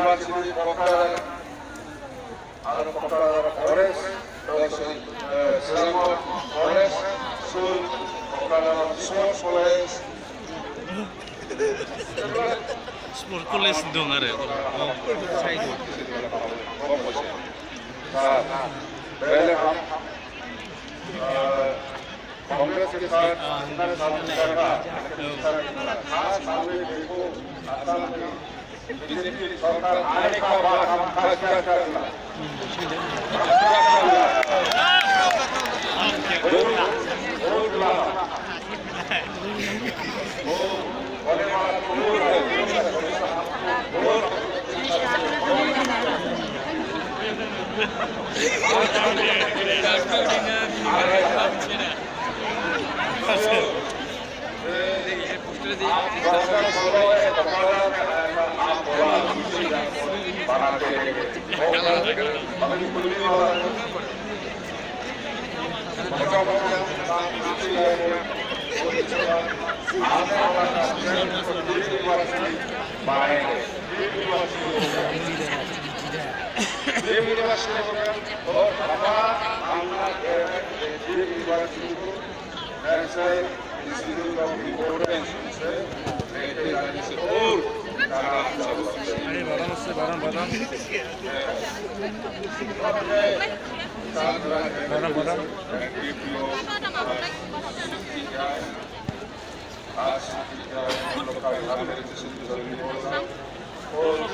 University Kokar, Forest, Selangor Forest, School, Kokar Sports College. Sport College dong ada. पहले हम कांग्रेस के साथ खास सामने देखो बीजेपी सरकार आने का बाद हम खास क्या करना होने